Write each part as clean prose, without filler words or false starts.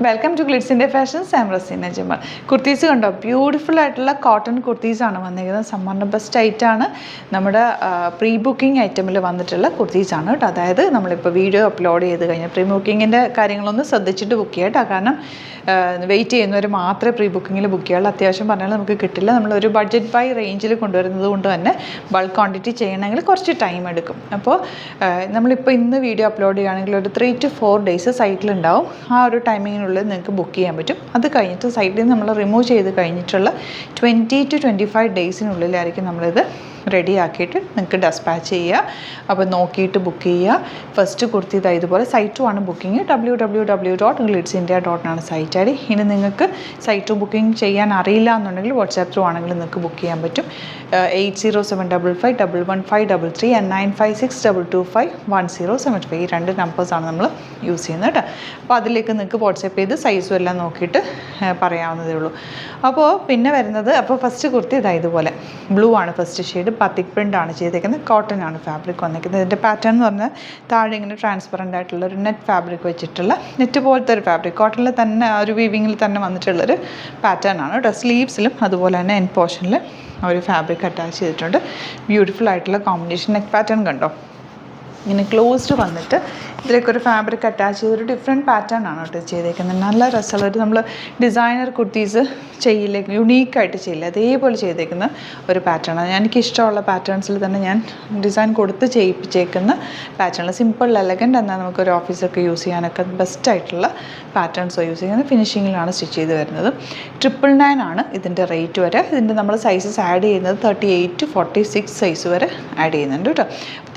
Welcome to Glitz India Fashions. I am Raseena Jamal. Kurtis കണ്ടോ, beautiful ആയിട്ടുള്ള cotton കുർത്തീസാണ് വന്നിരിക്കുന്നത്. സമ്മറിൻ്റെ ബെസ്റ്റ് ഐറ്റാണ്. നമ്മുടെ പ്രീ ബുക്കിംഗ് ഐറ്റമിൽ വന്നിട്ടുള്ള കുർത്തീസാണ് കേട്ടോ. അതായത് നമ്മളിപ്പോൾ വീഡിയോ അപ്ലോഡ് ചെയ്ത് കഴിഞ്ഞാൽ പ്രീ ബുക്കിങ്ങിൻ്റെ കാര്യങ്ങളൊന്ന് ശ്രദ്ധിച്ചിട്ട് ബുക്ക് ചെയ്യാം കേട്ടോ. കാരണം വെയിറ്റ് ചെയ്യുന്നവർ മാത്രമേ പ്രീ ബുക്കിങ്ങിൽ ബുക്ക് ചെയ്യുള്ളൂ. അത്യാവശ്യം പറഞ്ഞാൽ നമുക്ക് കിട്ടില്ല. നമ്മളൊരു ബഡ്ജറ്റ് ബൈ റേഞ്ചിൽ കൊണ്ടുവരുന്നത് കൊണ്ട് തന്നെ ബൾക്ക് ക്വാണ്ടിറ്റി ചെയ്യണമെങ്കിൽ കുറച്ച് ടൈം എടുക്കും. അപ്പോൾ നമ്മളിപ്പോൾ ഇന്ന് വീഡിയോ അപ്ലോഡ് ചെയ്യുകയാണെങ്കിൽ ഒരു 3 to 4 days സൈറ്റിലുണ്ടാവും. ആ ഒരു ടൈമിങ്ങിനുള്ളിൽ നിങ്ങൾക്ക് ബുക്ക് ചെയ്യാൻ പറ്റും. അത് കഴിഞ്ഞിട്ട് സൈറ്റിൽ നിന്ന് നമ്മൾ റിമൂവ് ചെയ്ത് കഴിഞ്ഞിട്ടുള്ള 20 to 25 daysനുള്ളിലായിരിക്കും നമ്മളിത് റെഡി ആക്കിയിട്ട് നിങ്ങൾക്ക് ഡെസ്പാച്ച് ചെയ്യുക. അപ്പോൾ നോക്കിയിട്ട് ബുക്ക് ചെയ്യുക. ഫസ്റ്റ് കുർത്തി ഇതുപോലെ സൈറ്റ് 2 ആണ് ബുക്കിംഗ്. www.glitzindia.in ആണ് സൈറ്റ് ഐ ഡി. ഇനി നിങ്ങൾക്ക് സൈറ്റ് 2 ബുക്കിംഗ് ചെയ്യാൻ അറിയില്ല എന്നുണ്ടെങ്കിൽ വാട്സാപ്പ് ത്രൂ ആണെങ്കിൽ നിങ്ങൾക്ക് ബുക്ക് ചെയ്യാൻ പറ്റും. 8075551153 and 9562251075 ഈ 2 നമ്പേഴ്സാണ് നമ്മൾ യൂസ് ചെയ്യുന്നത് കേട്ടോ. അപ്പോൾ അതിലേക്ക് നിങ്ങൾക്ക് വാട്സാപ്പ് ചെയ്ത് സൈസും എല്ലാം നോക്കിയിട്ട് പറയാവുന്നതേ ഉള്ളൂ. അപ്പോൾ പിന്നെ വരുന്നത്, അപ്പോൾ ഫസ്റ്റ് കുർത്തി ഇതുപോലെ ബ്ലൂ ആണ് ഫസ്റ്റ് ഷെയ്ഡ്. പത്തിക് പ്രിൻ്റ് ആണ് ചെയ്തേക്കുന്നത്. കോട്ടൺ ആണ് ഫാബ്രിക് വന്നിരിക്കുന്നത്. ഇതിൻ്റെ പാറ്റേൺ എന്ന് പറഞ്ഞാൽ താഴെ ഇങ്ങനെ ട്രാൻസ്പെറൻ്റ് ആയിട്ടുള്ള ഒരു നെറ്റ് ഫാബ്രിക് വെച്ചിട്ടുള്ള നെറ്റ് പോലത്തെ ഒരു ഫാബ്രിക്, കോട്ടണിൽ തന്നെ ഒരു വീവിങ്ങിൽ തന്നെ വന്നിട്ടുള്ളൊരു പാറ്റേൺ ആണ് കേട്ടോ. സ്ലീവ്സിലും അതുപോലെ തന്നെ എൻ പോർഷനിൽ ഒരു ഫാബ്രിക് അറ്റാച്ച് ചെയ്തിട്ടുണ്ട്. ബ്യൂട്ടിഫുൾ ആയിട്ടുള്ള കോമ്പിനേഷൻ. നെക്ക് പാറ്റേൺ കണ്ടോ, ഇങ്ങനെ ക്ലോസ്ഡ് വന്നിട്ട് ഇതിലേക്കൊരു ഫാബ്രിക് അറ്റാച്ച് ചെയ്തൊരു ഡിഫറെൻറ്റ് പാറ്റേൺ ആണ് കേട്ടോ ചെയ്തേക്കുന്നത്. നല്ല രസമുള്ളൊരു നമ്മൾ ഡിസൈനർ കുർത്തീസ് ചെയ്യില്ലേ, യുണീക്കായിട്ട് ചെയ്യില്ല, അതേപോലെ ചെയ്തേക്കുന്ന ഒരു പാറ്റേണാണ്. എനിക്കിഷ്ടമുള്ള പാറ്റേൺസിൽ തന്നെ ഞാൻ ഡിസൈൻ കൊടുത്ത് ചെയ്യിപ്പിച്ചേക്കുന്ന പാറ്റേണിൽ സിമ്പിൾ എലഗൻറ്റ് എന്നാൽ നമുക്കൊരു ഓഫീസൊക്കെ യൂസ് ചെയ്യാനൊക്കെ ബെസ്റ്റായിട്ടുള്ള പാറ്റേൺസോ യൂസ് ചെയ്യുന്നത്. ഫിനിഷിങ്ങിലാണ് സ്റ്റിച്ച് ചെയ്ത് വരുന്നത്. 999 ആണ് ഇതിൻ്റെ റേറ്റ് വരെ. ഇതിൻ്റെ നമ്മൾ സൈസസ് ആഡ് ചെയ്യുന്നത് 38 to 46 സൈസ് വരെ ആഡ് ചെയ്യുന്നുണ്ട് കേട്ടോ.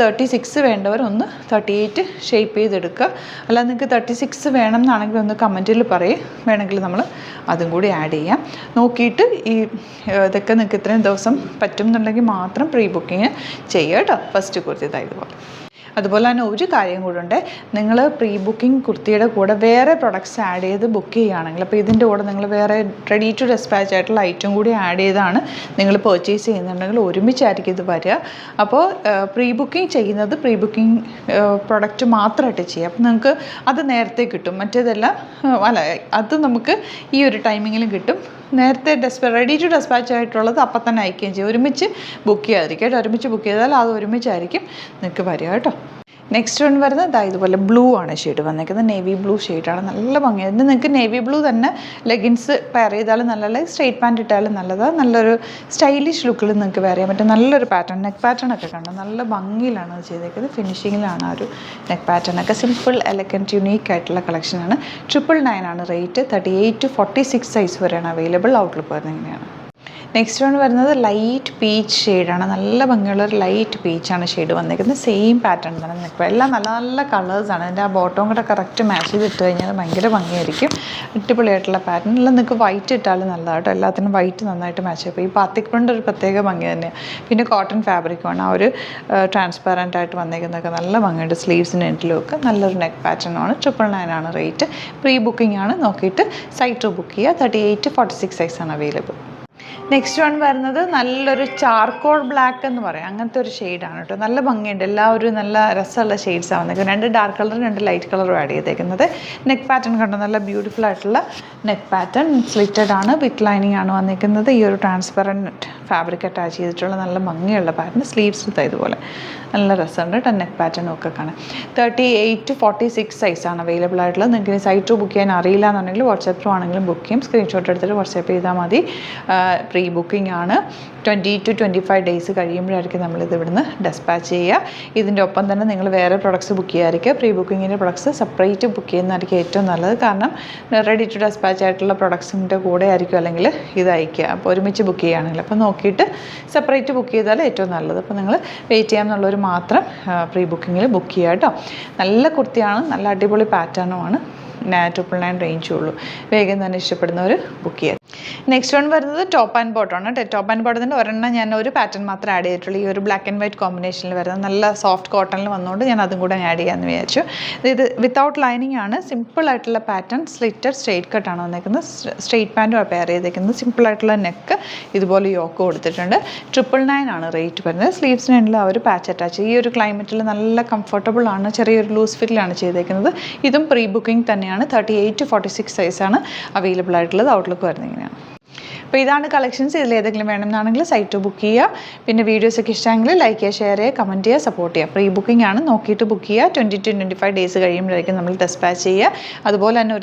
36 വേണ്ടവർ ഒന്ന് 38 ഷേപ്പ് ചെയ്തെടുക്കുക. അല്ലാതെ നിങ്ങൾക്ക് 36 വേണം എന്നാണെങ്കിൽ ഒന്ന് കമൻറ്റിൽ പറയും, വേണമെങ്കിൽ നമ്മൾ അതും കൂടി ആഡ് ചെയ്യാം. നോക്കിയിട്ട് ഇതൊക്കെ നിങ്ങൾക്ക് ഇത്രയും ദിവസം പറ്റും എന്നുണ്ടെങ്കിൽ മാത്രം പ്രീ ബുക്കിങ് ചെയ്യുക കേട്ടോ. ഫസ്റ്റ് കുർത്തി ഇതുപോലെ. അതുപോലെ തന്നെ ഒരു കാര്യം കൂടെ ഉണ്ട്, നിങ്ങൾ പ്രീ ബുക്കിംഗ് കുർത്തിയുടെ കൂടെ വേറെ പ്രൊഡക്ട്സ് ആഡ് ചെയ്ത് ബുക്ക് ചെയ്യുകയാണെങ്കിൽ, അപ്പോൾ ഇതിൻ്റെ കൂടെ നിങ്ങൾ വേറെ റെഡി ടു ഡെസ്പാച്ച് ആയിട്ടുള്ള ഐറ്റം കൂടി ആഡ് ചെയ്താണ് നിങ്ങൾ പർച്ചേസ് ചെയ്യുന്നുണ്ടെങ്കിൽ ഒരുമിച്ചായിരിക്കും ഇത് വരിക. അപ്പോൾ പ്രീ ബുക്കിംഗ് ചെയ്യുന്നത് പ്രീ ബുക്കിംഗ് പ്രൊഡക്റ്റ് മാത്രമായിട്ട് ചെയ്യുക. അപ്പോൾ നിങ്ങൾക്ക് അത് നേരത്തെ കിട്ടും. മറ്റേതെല്ലാം അല്ല, അത് നമുക്ക് ഈ ഒരു ടൈമിങ്ങിലും കിട്ടും. നേരത്തെ റെഡി ടു ഡെസ്പാച്ച് ആയിട്ടുള്ളത് അപ്പം തന്നെ അയക്കുകയും ചെയ്യും. ഒരുമിച്ച് ബുക്ക് ചെയ്യാതിരിക്കും കേട്ടോ. ഒരുമിച്ച് ബുക്ക് ചെയ്താൽ അത് ഒരുമിച്ചായിരിക്കും നിങ്ങൾക്ക് വരിക കേട്ടോ. നെക്സ്റ്റ് വൺ വരുന്നത് ഇതുപോലെ ബ്ലൂ ആണ് ഷെയ്ഡ് വന്നിരിക്കുന്നത്. നേവി ബ്ലൂ ഷെയ്ഡാണ്. നല്ല ഭംഗിയാണ്. ഇതിന് നിങ്ങൾക്ക് നേവി ബ്ലൂ തന്നെ ലെഗിൻസ് പെയർ ചെയ്താലും നല്ലത്, സ്ട്രെയിറ്റ് പാൻറ്റ് ഇട്ടാലും നല്ലതാണ്. നല്ലൊരു സ്റ്റൈലിഷ് ലുക്കിൽ നിങ്ങൾക്ക് വെയർ ചെയ്യാൻ പറ്റും. നല്ലൊരു പാറ്റേൺ, നെക്ക് പാറ്റേൺ ഒക്കെ കണ്ടോ, നല്ല ഭംഗിയിലാണ് അത് ചെയ്തേക്കുന്നത്. ഫിനിഷിങ്ങിലാണ് ആ ഒരു നെക്ക് പാറ്റേൺ ഒക്കെ. സിമ്പിൾ എലഗൻറ്റ് യുണീക്ക് ആയിട്ടുള്ള കളക്ഷനാണ്. 999 ആണ് റേറ്റ്. 38 to 46 സൈസ് വരെയാണ് അവൈലബിൾ. ഔട്ട്ലുക്ക് വരുന്നത് ഇങ്ങനെയാണ്. നെക്സ്റ്റ് വൺ വരുന്നത് ലൈറ്റ് പീച്ച് ഷെയ്ഡാണ്. നല്ല ഭംഗിയുള്ളൊരു ലൈറ്റ് പീച്ചാണ് ഷെയ്ഡ് വന്നിരിക്കുന്നത്. സെയിം പാറ്റേൺ തന്നെ നിൽക്കുക. എല്ലാം നല്ല നല്ല കളേഴ്സാണ്. അതിൻ്റെ ആ ബോട്ടവും കൂടെ കറക്റ്റ് മാച്ച് ചെയ്തിട്ട് കഴിഞ്ഞാൽ ഭയങ്കര ഭംഗിയായിരിക്കും. അടിപൊളിയായിട്ടുള്ള പാറ്റേൺ. എല്ലാം നിങ്ങൾക്ക് വൈറ്റ് ഇട്ടാലും നല്ലതാണ് കേട്ടോ. എല്ലാത്തിനും വൈറ്റ് നന്നായിട്ട് മാച്ച് ചെയ്യും. അപ്പോൾ ഈ പാത്തിക് പ്രിൻ്റ് ഒരു പ്രത്യേക ഭംഗി തന്നെയാണ്. പിന്നെ കോട്ടൺ ഫാബ്രിക്കുമാണ്. ആ ഒരു ട്രാൻസ്പാരൻ്റ് ആയിട്ട് വന്നിരിക്കുന്നതൊക്കെ നല്ല ഭംഗിയുണ്ട്. സ്ലീവ്സിൻ്റെ എൻഡിലുമൊക്കെ നല്ലൊരു നെക്ക് പാറ്റേണാണ്. 999 ആണ് റേറ്റ്. പ്രീ ബുക്കിംഗ് ആണ്. നോക്കിയിട്ട് സൈറ്റ് ബുക്ക് ചെയ്യുക. 38 to 46 സൈസാണ് അവൈലബിൾ. നെക്സ്റ്റ് വൺ വരുന്നത് നല്ലൊരു ചാർക്കോൾ ബ്ലാക്ക് എന്ന് പറയാം. അങ്ങനത്തെ ഒരു ഷെയ്ഡാണ് കേട്ടോ. നല്ല ഭംഗിയുണ്ട്. എല്ലാവരും നല്ല രസമുള്ള ഷെയ്ഡ്സാണ് വന്നിരിക്കുന്നത്. 2 ഡാർക്ക് കളറും 2 ലൈറ്റ് കളറും ആഡ് ചെയ്തേക്കുന്നത്. നെക്ക് പാറ്റേൺ കണ്ടോ, നല്ല ബ്യൂട്ടിഫുൾ ആയിട്ടുള്ള നെക്ക് പാറ്റേൺ. സ്ലിറ്റഡ് ആണ്, വിത്ത് ലൈനിങ് ആണ് വന്നിരിക്കുന്നത്. ഈ ഒരു ട്രാൻസ്പെറൻറ്റ് ഫാബ്രിക് അറ്റാച്ച് ചെയ്തിട്ടുള്ള നല്ല ഭംഗിയുള്ള പാറ്റേൺ. സ്ലീവ്സ് ഇതുപോലെ നല്ല രസമുണ്ട് കേട്ടോ. നെക്ക് പാറ്റേണും ഒക്കെ കാണാം. 38 to 46 സൈസാണ് അവൈലബിൾ ആയിട്ടുള്ളത്. നിങ്ങൾക്ക് സൈറ്റ് ബുക്ക് ചെയ്യാൻ അറിയില്ല എന്നുണ്ടെങ്കിൽ വാട്സാപ്പ് ത്രൂ ആണെങ്കിലും ബുക്ക് ചെയ്യും. സ്ക്രീൻഷോട്ട് എടുത്തിട്ട് വാട്സാപ്പ് ചെയ്താൽ മതി. പ്രീ ബുക്കിംഗ് ആണ്. 20 to 25 ഡേയ്സ് കഴിയുമ്പോഴായിരിക്കും നമ്മളിത് ഇവിടുന്ന് ഡെസ്പാച്ച് ചെയ്യുക. ഇതിൻ്റെ ഒപ്പം തന്നെ നിങ്ങൾ വേറെ പ്രൊഡക്ട്സ് ബുക്ക് ചെയ്യാതിരിക്കുക. പ്രീ ബുക്കിങ്ങിൻ്റെ പ്രൊഡക്ട്സ് സെപ്പറേറ്റ് ബുക്ക് ചെയ്യുന്നതായിരിക്കും ഏറ്റവും നല്ലത്. കാരണം റെഡി ടു ഡെസ്പാച്ച് ആയിട്ടുള്ള പ്രൊഡക്ട്സിൻ്റെ കൂടെ ആയിരിക്കും അല്ലെങ്കിൽ ഇത് അയക്കുക. അപ്പോൾ ഒരുമിച്ച് ബുക്ക് ചെയ്യുകയാണെങ്കിൽ അപ്പോൾ നോക്കിയിട്ട് സെപ്പറേറ്റ് ബുക്ക് ചെയ്താൽ ഏറ്റവും നല്ലത്. അപ്പോൾ നിങ്ങൾ വെയിറ്റ് ചെയ്യാമെന്നുള്ളവർ മാത്രം പ്രീ ബുക്കിങ്ങിൽ ബുക്ക് ചെയ്യുക കേട്ടോ. നല്ല കുർത്തിയാണ്. നല്ല അടിപൊളി പാറ്റേണുമാണ്. 999 റേഞ്ചേ ഉള്ളൂ. വേഗം തന്നെ ഇഷ്ടപ്പെടുന്നവർ ബുക്ക് ചെയ്യുക. നെക്സ്റ്റ് വൺ വരുന്നത് ടോപ്പ് ആൻഡ് ബോട്ടമാണ് കേട്ടോ. ടോപ്പ് ആൻഡ് ബോട്ടത്തിൻ്റെ ഒരെണ്ണം ഞാൻ ഒരു പാറ്റേൺ മാത്രമേ ആഡ് ചെയ്തിട്ടുള്ളൂ. ഈ ഒരു ബ്ലാക്ക് ആൻഡ് വൈറ്റ് കോമ്പിനേഷനിൽ വരുന്നത് നല്ല സോഫ്റ്റ് കോട്ടണിൽ വന്നുകൊണ്ട് ഞാൻ അതും കൂടെ ആഡ് ചെയ്യാമെന്ന് വിചാരിച്ചു. ഇത് വിത്തൗട്ട് ലൈനിങ് ആണ്, സിമ്പിൾ ആയിട്ടുള്ള പാറ്റേൺ, സ്ലിറ്റഡ് സ്ട്രെയിറ്റ് കട്ടാണ് വന്നേക്കുന്നത്. സ്ട്രെയിറ്റ് പാൻറ്റും പെയർ ചെയ്തേക്കുന്നത്. സിമ്പിളായിട്ടുള്ള നെക്ക്, ഇതുപോലെ യോക്ക് കൊടുത്തിട്ടുണ്ട്. 999 ആണ് റേറ്റ് വരുന്നത്. സ്ലീവ്സിനുള്ള ആ ഒരു പാച്ച് അറ്റാച്ച്. ഈ ഒരു ക്ലൈമറ്റിൽ നല്ല കംഫർട്ടബിൾ ആണ്. ചെറിയൊരു ലൂസ് ഫിറ്റിലാണ് ചെയ്തേക്കുന്നത്. ഇതും പ്രീ ബുക്കിംഗ് തന്നെയാണ്. 38 to 46 സൈസാണ് അവൈലബിൾ ആയിട്ടുള്ളത്. ഔട്ട്ലുക്ക് വരുന്നത് ഇങ്ങനെയാണ്. അപ്പോൾ ഇതാണ് കളക്ഷൻസ്. ഇതിൽ ഏതെങ്കിലും വേണമെന്നാണെങ്കിൽ സൈറ്റ് ബുക്ക് ചെയ്യുക. പിന്നെ വീഡിയോസൊക്കെ ഇഷ്ടമെങ്കിൽ ലൈക്ക് ചെയ്യുക, ഷെയർ ചെയ്യുക, കമൻറ്റ് ചെയ്യുക, സപ്പോർട്ട് ചെയ്യുക. പ്രീ ബുക്കിംഗ് ആണ്, നോക്കിയിട്ട് ബുക്ക് ചെയ്യുക. 20 to 25 ഡേയ്സ് കഴിയുമ്പോഴായിരിക്കും നമ്മൾ ഡെസ്പാച്ച് ചെയ്യുക. അതുപോലെ തന്നെ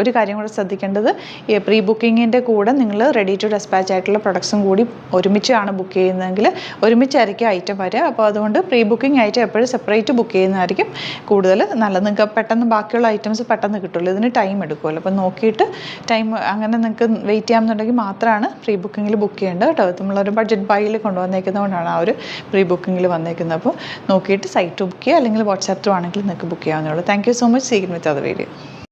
ഒരു കാര്യം കൂടെ ശ്രദ്ധിക്കേണ്ടത്, ഈ പ്രീ ബുക്കിങ്ങിൻ്റെ കൂടെ നിങ്ങൾ റെഡി ടു ഡെസ്പാച്ച് ആയിട്ടുള്ള പ്രൊഡക്ട്സും കൂടി ഒരുമിച്ചാണ് ബുക്ക് ചെയ്യുന്നതെങ്കിൽ ഒരുമിച്ചായിരിക്കും ഐറ്റം വരിക. അപ്പോൾ അതുകൊണ്ട് പ്രീ ബുക്കിംഗ് ഐറ്റം എപ്പോഴും സെപ്പറേറ്റ് ബുക്ക് ചെയ്യുന്നതായിരിക്കും കൂടുതൽ നല്ലത്. നിങ്ങൾക്ക് പെട്ടെന്ന് ബാക്കിയുള്ള ഐറ്റംസ് പെട്ടെന്ന് കിട്ടുള്ളൂ. ഇതിന് ടൈം എടുക്കുമല്ലോ. അപ്പോൾ നോക്കിയിട്ട് ടൈം അങ്ങനെ നിങ്ങൾക്ക് വെയിറ്റ് ചെയ്യാമെന്നുണ്ടെങ്കിൽ മാത്രമാണ് പ്രീ ബുക്കിങ്ങിൽ ബുക്ക് ചെയ്യേണ്ടത് കേട്ടോ. നമ്മളൊരു ബഡ്ജറ്റ് ബൈയിൽ കൊണ്ടുവന്നേക്കുന്നതുകൊണ്ടാണ് ആ ഒരു പ്രീ ബുക്കിങ്ങിൽ വന്നേക്കുന്നത്. അപ്പോൾ നോക്കിയിട്ട് സൈറ്റ് ബുക്ക് ചെയ്യുക, അല്ലെങ്കിൽ വാട്സാപ്പ് ത്രൂ ആണെങ്കിൽ നിങ്ങൾക്ക് ബുക്ക് ചെയ്യാവുന്നേ ഉള്ളൂ. Thank you so much. See you with other video.